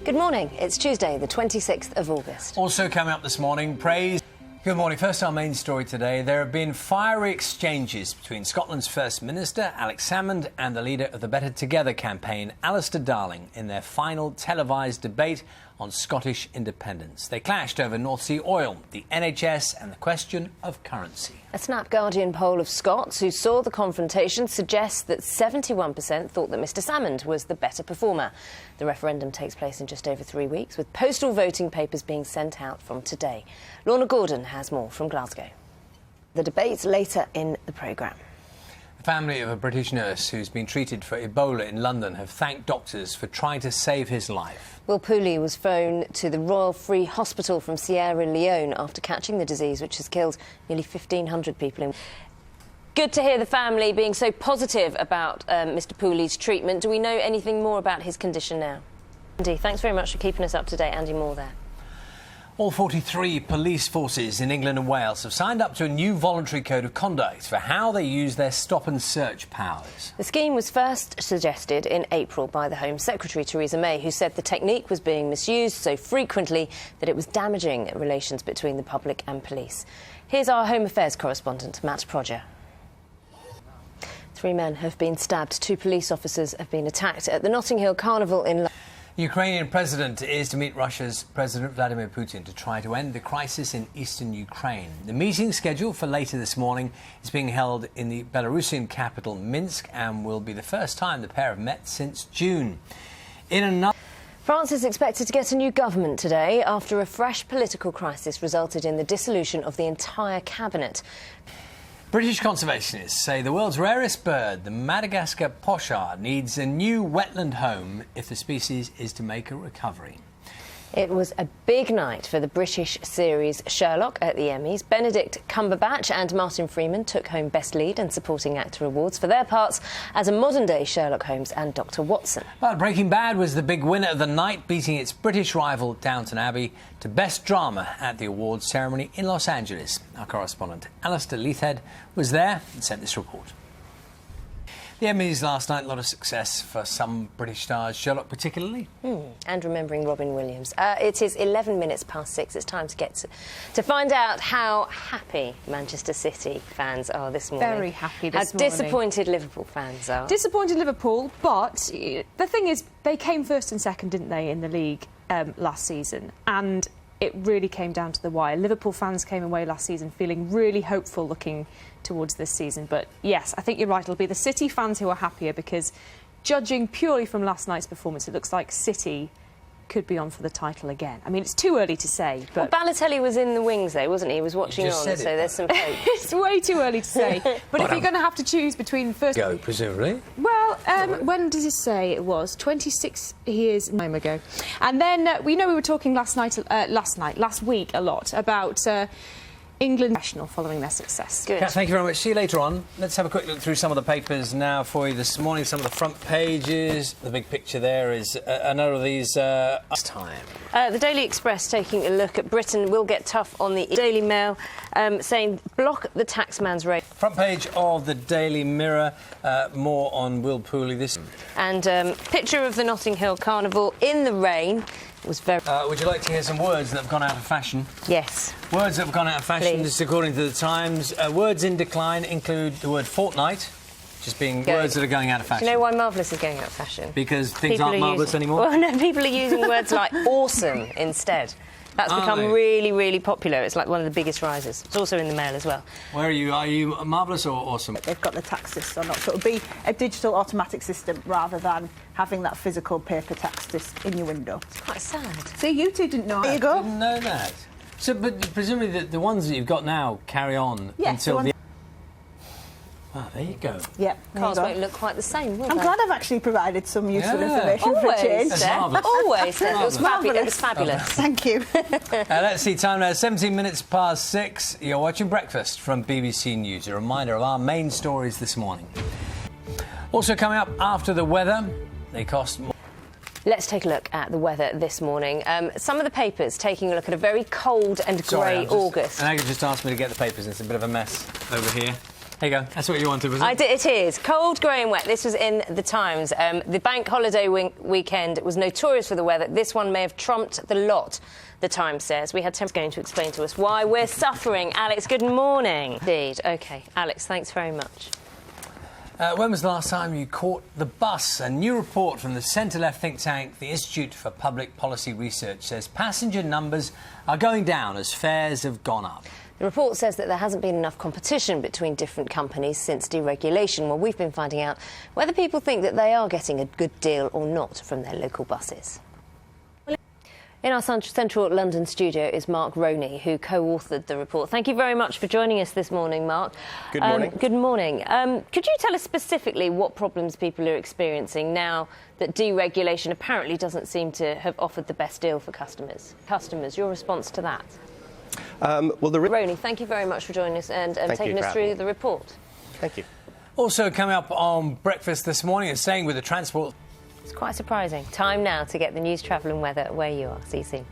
Good morning. It's Tuesday, the 26th of August. Also coming up this morning, praise. Good morning. First, our main story today. There have been fiery exchanges between Scotland's First Minister, Alex Salmond, and the leader of the Better Together campaign, Alistair Darling, in their final televised debate on Scottish independence. They clashed over North Sea oil, the NHS and the question of currency. A Snap Guardian poll of Scots who saw the confrontation suggests that 71% thought that Mr Salmond was the better performer. The referendum takes place in just over 3 weeks, with postal voting papers being sent out from today. Lorna Gordon has more from Glasgow. The debate's later in the programme. The family of a British nurse who's been treated for Ebola in London have thanked doctors for trying to save his life. Will Pooley was flown to the Royal Free Hospital from Sierra Leone after catching the disease, which has killed nearly 1,500 people. Good to hear the family being so positive about Mr Pooley's treatment. Do we know anything more about his condition now? Andy, thanks very much for keeping us up to date. Andy Moore there. All 43 police forces in England and Wales have signed up to a new voluntary code of conduct for how they use their stop-and-search powers. The scheme was first suggested in April by the Home Secretary, Theresa May, who said the technique was being misused so frequently that it was damaging relations between the public and police. Here's our Home Affairs correspondent, Matt Prodger. 3 men have been stabbed. 2 police officers have been attacked at the Notting Hill Carnival in London. The Ukrainian president is to meet Russia's President Vladimir Putin to try to end the crisis in eastern Ukraine. The meeting, scheduled for later this morning, is being held in the Belarusian capital Minsk and will be the first time the pair have met since June. France is expected to get a new government today after a fresh political crisis resulted in the dissolution of the entire cabinet. British conservationists say the world's rarest bird, the Madagascar pochard, needs a new wetland home if the species is to make a recovery. It was a big night for the British series Sherlock at the Emmys. Benedict Cumberbatch and Martin Freeman took home Best Lead and Supporting Actor awards for their parts as a modern-day Sherlock Holmes and Dr Watson. But Breaking Bad was the big winner of the night, beating its British rival Downton Abbey to Best Drama at the awards ceremony in Los Angeles. Our correspondent Alistair Leithhead was there and sent this report. The Emmys last night, a lot of success for some British stars, Sherlock particularly. And remembering Robin Williams. It is 11 minutes past 6. It's time to get to find out how happy Manchester City fans are this morning. Very happy this morning. How disappointed Liverpool fans are. Disappointed Liverpool, but the thing is, they came first and second, didn't they, in the league last season? And it really came down to the wire. Liverpool fans came away last season feeling really hopeful looking towards this season. But yes, I think you're right. It'll be the City fans who are happier because, judging purely from last night's performance, it looks like City could be on for the title again. I mean, it's too early to say, but... Well, Balotelli was in the wings, though, wasn't he? He was watching on, so there's some hope. It's way too early to say. But if you're going to have to choose between first... Go, presumably. Well, when does it say it was? 26 years time ago. And then, we were talking last week a lot about... England national following their success. Good. Kat, thank you very much. See you later on. Let's have a quick look through some of the papers now for you this morning. Some of the front pages. The big picture there is another of these time. The Daily Express taking a look at Britain will get tough on the Daily Mail, saying block the taxman's raid. Front page of the Daily Mirror. More on Will Pooley. This and picture of the Notting Hill Carnival in the rain. It was very... would you like to hear some words that have gone out of fashion? Yes. Words that have gone out of fashion, Please. just according to the Times. Words in decline include the word fortnight, just being words that are going out of fashion. Do you know why marvellous is going out of fashion? Because things aren't marvellous anymore? Well, no, people are using words like awesome instead. That's become really, really popular. It's like one of the biggest rises. It's also in the Mail as well. Where are you? Are you marvellous or awesome? They've got the tax system up, so it'll be a digital automatic system rather than having that physical paper tax disc in your window. It's quite sad. See, you two didn't know. There you go. I didn't know that. So, but presumably the ones that you've got now carry on until the... Ah, there you go. Yeah, Cars won't look quite the same, will they? I'm glad I've actually provided some useful information Always, for a change. Always. It was Marvellous. fabulous. Thank you. Let's see, time now, 17 minutes past 6. You're watching Breakfast from BBC News. A reminder of our main stories this morning. Also coming up after the weather, they cost more. Let's take a look at the weather this morning. Some of the papers taking a look at a very cold and grey August. Naga just asked me to get the papers. It's a bit of a mess over here. There you go. That's what you wanted, was it? It is. Cold, grey and wet. This was in the Times. The bank holiday weekend was notorious for the weather. This one may have trumped the lot, the Times says. We had Tim's going to explain to us why we're suffering. Alex, good morning. Indeed. OK. Alex, thanks very much. When was the last time you caught the bus? A new report from the centre-left think tank, the Institute for Public Policy Research, says passenger numbers are going down as fares have gone up. The report says that there hasn't been enough competition between different companies since deregulation. Well, we've been finding out whether people think that they are getting a good deal or not from their local buses. In our central London studio is Mark Roney, who co-authored the report. Thank you very much for joining us this morning, Mark. Good morning. Good morning. Could you tell us specifically what problems people are experiencing now that deregulation apparently doesn't seem to have offered the best deal for customers? Your response to that? Roney, thank you very much for joining us and taking us through the report. Thank you. Also coming up on Breakfast this morning and staying with the transport. It's quite surprising. Time now to get the news, travel and weather where you are. See you soon.